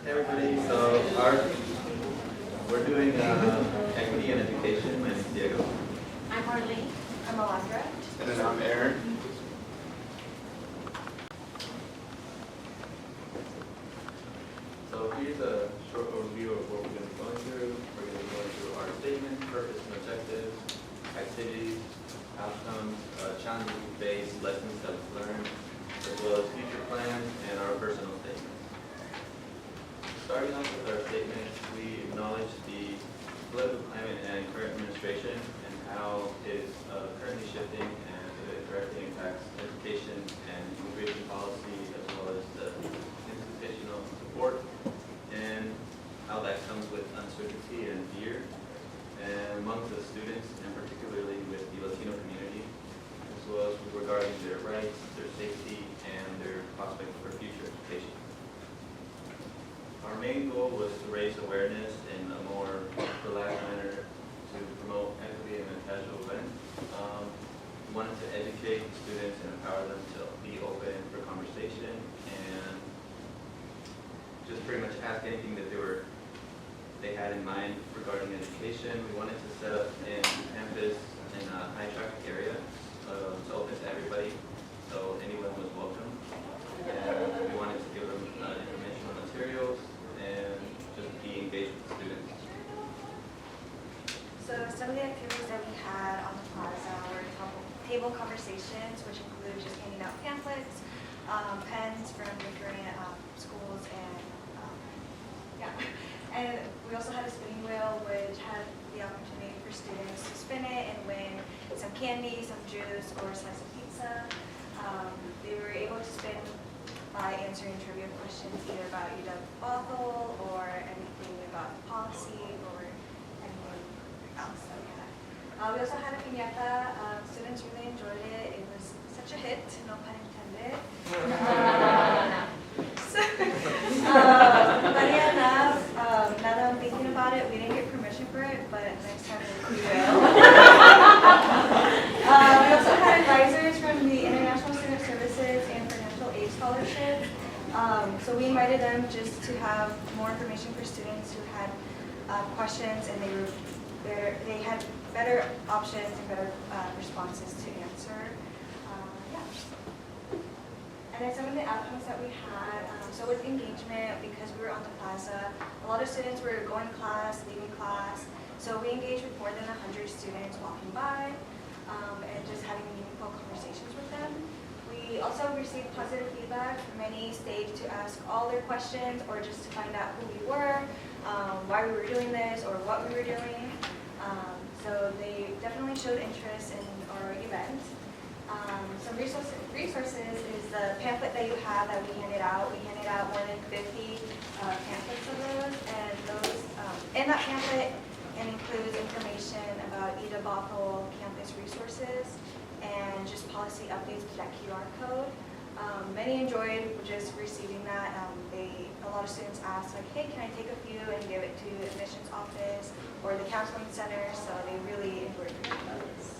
Everybody, we're doing equity in education. My name is Diego. I'm Marlene. I'm Alondra. And then I'm Aaron. So here's a short overview of what we're going to be going through. We're going to be going through our statement, purpose and objectives, activities, outcomes, challenges we face, lessons that we've learned, as well as future plans and our personal statements. Starting off with our statement, we acknowledge the political climate and current administration and how it is currently shifting and it directly impacts education and immigration policy, as well as the institutional support, and how that comes with uncertainty and fear and among the students, and particularly with the Latino community, as well as regarding their rights, their safety, and their prospects for future education. Our main goal was to raise awareness in a more relaxed manner to promote equity in a casual event. We wanted to educate students and empower them to be open for conversation and just pretty much ask anything that they had in mind regarding education. We wanted to set up in campus in a high traffic area, so open to everybody, so anyone was welcome. And we wanted to give them informational materials and just be engaged with the students. So some of the activities that we had on the plaza were table conversations, which include just handing out pamphlets, pens from different schools, and and we also had a spinning wheel, which had the opportunity for students to spin it and win some candy, some juice, or a slice of pizza. They were able to spin by answering trivia questions either about Bothell or anything about policy or anything else that we had. We also had a piñata. Students really enjoyed it. It was such a hit, no pun intended. Funny enough, now that I'm thinking about it, we didn't get permission for it, but next time we will. We also had advisors from the International Student Services and Financial Aid Scholarship. So we invited them just to have more information for students who had questions, and they had better options and better responses to answer. And then some of the outcomes that we had, so with engagement, because we were on the plaza, a lot of students were going to class, leaving class, so we engaged with more than 100 students walking by and just having meaningful conversations with them. We also received positive feedback. Many stayed to ask all their questions or just to find out who we were, why we were doing this, or what we were doing. So they definitely showed interest in our event. Some resources is the pamphlet that you have that we handed out. We handed out more than 50 pamphlets of those, and in that pamphlet includes information about Bothell campus resources and just policy updates to that QR code. Many enjoyed just receiving that. A lot of students asked, like, hey, can I take a few and give it to the admissions office or the counseling center? So they really enjoyed reading those.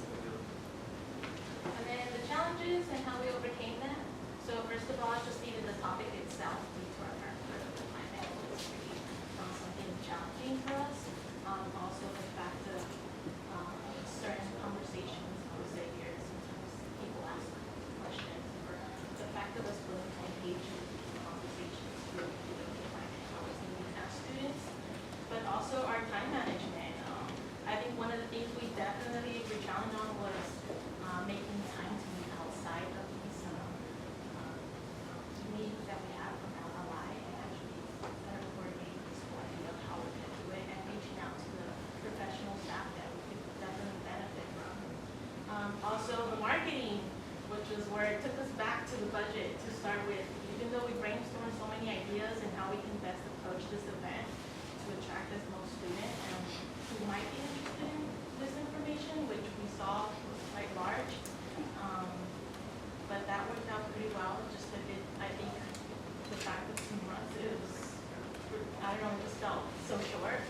And then the challenges and how we overcame them. So first of all, just even the topic itself due to our current political climate was really something challenging for us. Also the fact of certain conversations, I would say here, sometimes people ask questions, or the fact of us willing to engage in conversations really define how it's needed as students, but also our time management. I think one of the things we definitely were challenged on was making time to meet outside of these meetings that we have from LLI, and actually kind of coordinating this whole idea of how we're going to do it and reaching out to the professional staff that we could definitely benefit from. Also the marketing, which was where it took us back to the budget to start with. Even though we brainstormed so many ideas and how we can best approach this event to attract as most students who might be interested in this information, which we saw was quite large. But that worked out pretty well. Just a bit, I think the fact of 2 months, it was, I don't know, it just felt so short.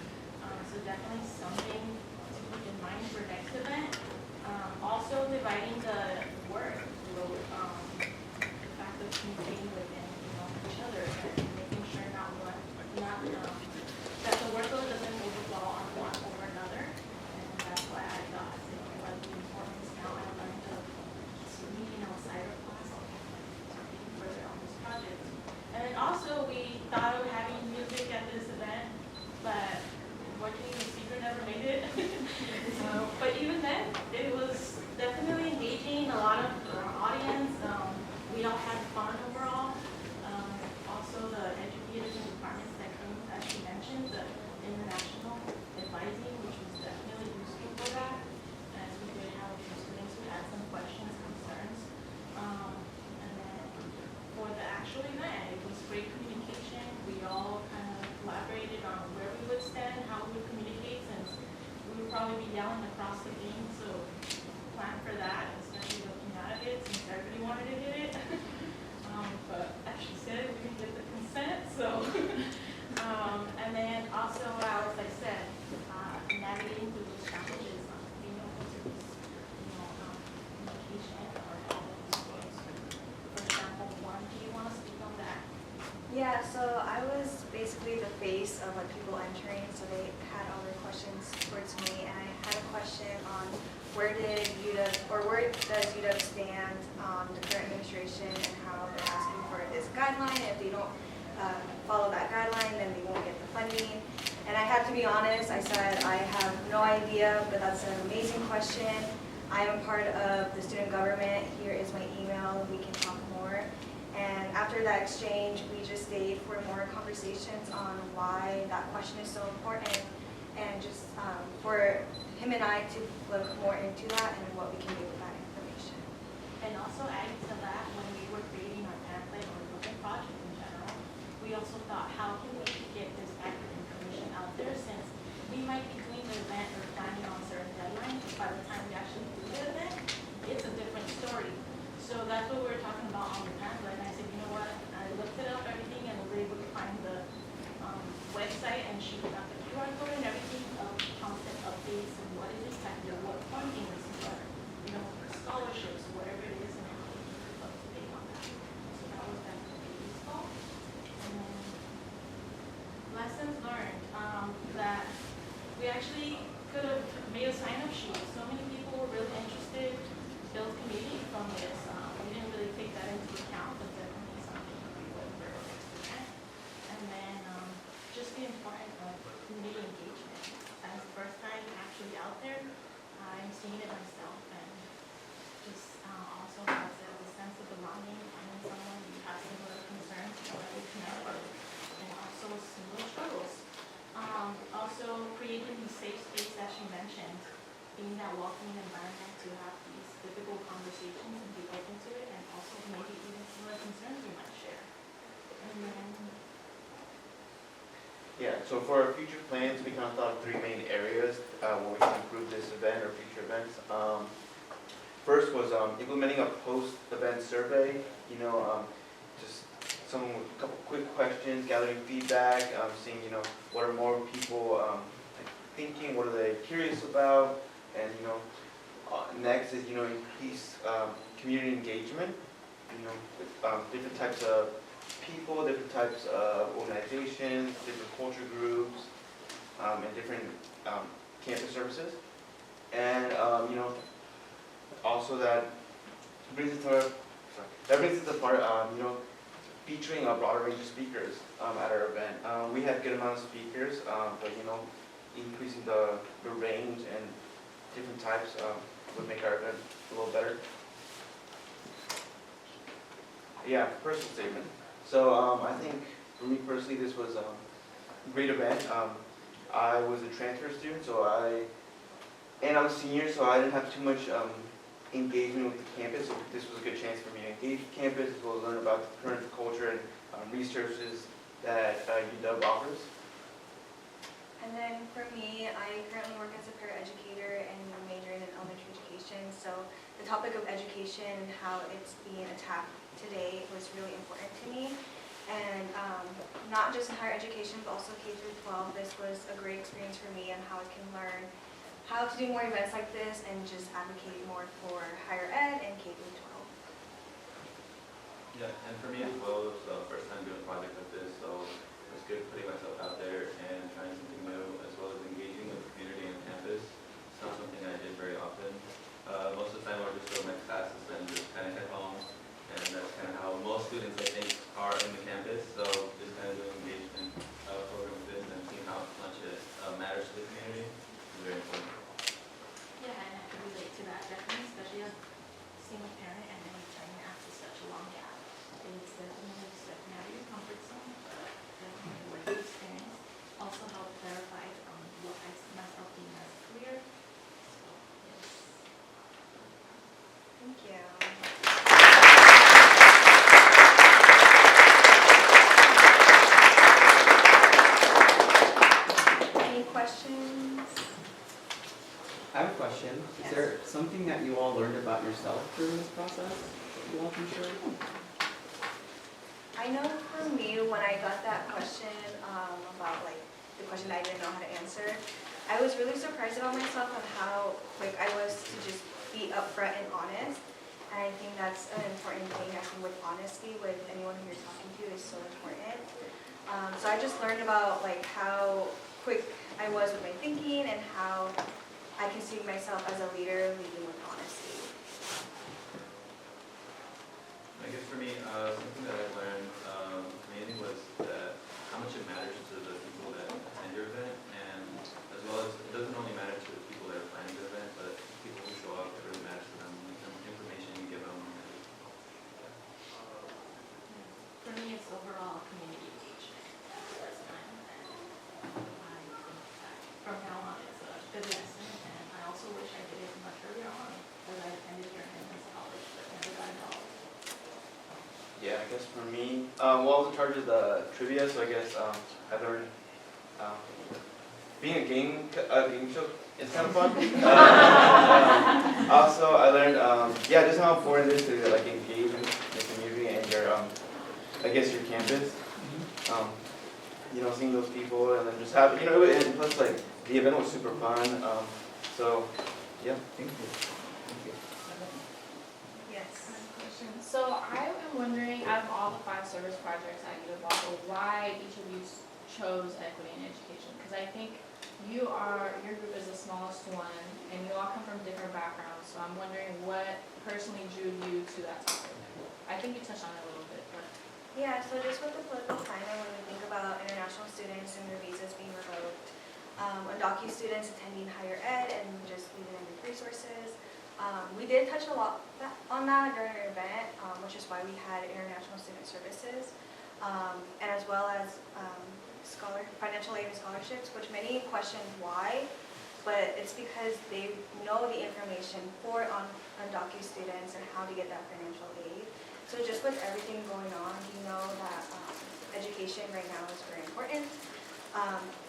So definitely something to keep in mind for next event. Also dividing the work, the fact of communicating within each other and making sure not across the game, so plan for that, especially looking out of it, since everybody wanted to hit it. But as she said, we didn't get the consent, so. And then also, as I said, navigating through those challenges, being able to this, communication or all of these things. For example, one, do you want to speak on that? Yeah, so I was basically the face of like people entering, so they had all their questions towards me, and I had a question on where does UW stand on the current administration and how they're asking for this guideline. If they don't follow that guideline, then they won't get the funding. And I had to be honest, I said I have no idea, but that's an amazing question. I am part of the student government. Here is my email. We can talk more. And after that exchange, we just stayed for more conversations on why that question is so important, and just for him and I to look more into that and what we can do with that information. And also adding to that, when we were creating our pamphlet or looking project in general, we also thought, how can we get this accurate information out there, since we might be doing the event or planning on certain deadlines, but by the time we actually do the event, it's a different story. So that's what we were talking about on the pamphlet, and I said, you know what, I looked it up, everything, and was able to find the website, and she got the QR code and everything of constant updates and what is expected, what funding is for, scholarships, whatever it is, and how we can keep up to date on that. So that was definitely useful. And then lessons learned, that we actually could have made a sign-up sheet. So many people were really interested to build community from this. We didn't really take that into account, but definitely something we would implement. And then just the importance of community engagement. That's the first time actually out there. I'm seeing it myself, and just also has a sense of belonging, finding someone you have similar concerns, that you connect with, and also similar struggles. Also creating the safe space that she mentioned, being that welcoming environment to have these difficult conversations and be open to it, and also maybe even similar concerns we might share. And then yeah, so for our future plans, we kind of thought of three main areas where we can improve this event or future events. First was implementing a post-event survey, just someone with a couple quick questions, gathering feedback, seeing, what are more people thinking, what are they curious about, and, next is, increase community engagement, with different types of people, different types of organizations, different culture groups, and different campus services. And, also that brings us to the part, featuring a broader range of speakers at our event. We had a good amount of speakers, but, increasing the range and different types would make our event a little better. Yeah, personal statement. So I think for me personally, this was a great event. I was a transfer student, and I was a senior, so I didn't have too much engagement with the campus. So this was a good chance for me to engage with campus, as well as learn about the current culture and resources that UW offers. And then for me, I currently work as a paraeducator and majoring in elementary education. So the topic of education and how it's being attacked today was really important to me. And not just in higher education, but also K through 12. This was a great experience for me on how I can learn how to do more events like this and just advocate more for higher ed and K through 12. Yeah, and for me as well, it was the first time doing a project like this, so it was good putting myself out there and trying something new, as well as engaging with the community and campus. It's not something I did very often. Most of the time I would just go to my classes and just kind of head home, and that's kind of how most students, I think, are in the campus. So just kind of doing engagement program with this and seeing how much it matters to the community is very important. yeah, and I can relate to that definitely, especially as a single parent and then returning after such a long gap. It's definitely stepping out of your comfort zone, but I have a question. Is there something that you all learned about yourself during this process that you all can share? I know for me, when I got that question about like the question that I didn't know how to answer, I was really surprised about myself on how quick I was to just be upfront and honest. And I think that's an important thing. I think with honesty with anyone who you're talking to is so important. So I just learned about like how quick I was with my thinking and how I can see myself as a leader leading with honesty. I guess for me, something that I learned mainly was that how much it matters to the people that attend your event, and as well as it doesn't only matter to the people that are planning the event, but people who show up, it really matters to them. The information you give them. For me, it's overall community engagement. That's time. I think that from now on, it's a good lesson, and I also wish I did it much earlier on, because I attended your Edmonds college, but never got involved. Yeah, I guess for me, well, I was in charge of the trivia, so I guess I learned being a game show is kind of fun. Also, I learned, yeah, just how important it is to like engage in the community and your, I guess your campus. You know, seeing those people and then just have, you know, and plus like the event was super fun. So, yeah. Thank you. Thank you. Yes. So I am wondering, out of all the 5 service projects at U of Bothell, why each of you chose equity in education? Because I think your group is the smallest one, and you all come from different backgrounds. So I'm wondering what personally drew you to that topic. I think you touched on it a little bit, but Yeah, so just with the political climate, when we think about international students and their visas being revoked, undocumented students attending higher ed and just limited resources, we did touch a lot on that during our event, which is why we had international student services, and as well as financial aid and scholarships, which many questioned why, but it's because they know the information for undocumented students and how to get that financial aid. So just with everything going on, we know that education right now is very important.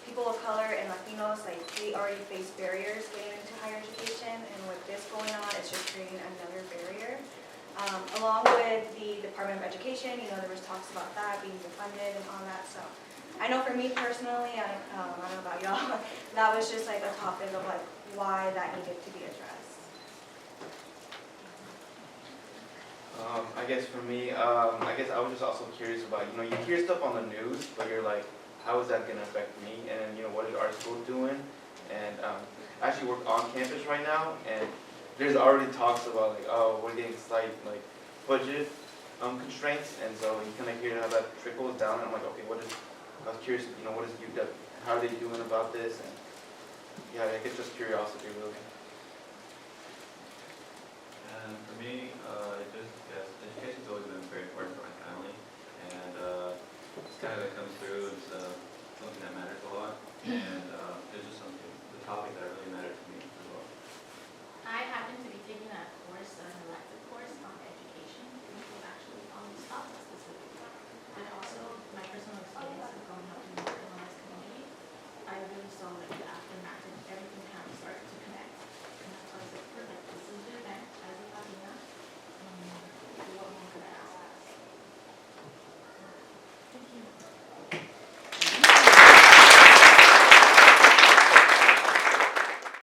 People of color and Latinos, like, we already face barriers getting into higher education, and with this going on, it's just creating another barrier. Along with the Department of Education, you know, there was talks about that being defunded and all that, so I know for me personally, I don't know about y'all, that was just like a topic of like why that needed to be addressed. I guess for me, I guess I was just also curious about, you know, you hear stuff on the news, but you're like, how is that going to affect me? And, you know, what is our school doing? And I actually work on campus right now, and there's already talks about, like, oh, we're getting slight, like, budget constraints, and so you kind of hear how that trickles down, and I'm like, okay, I was curious, you know, what is UW, how are they doing about this? And, yeah, I guess just curiosity, really. And for me, education's always been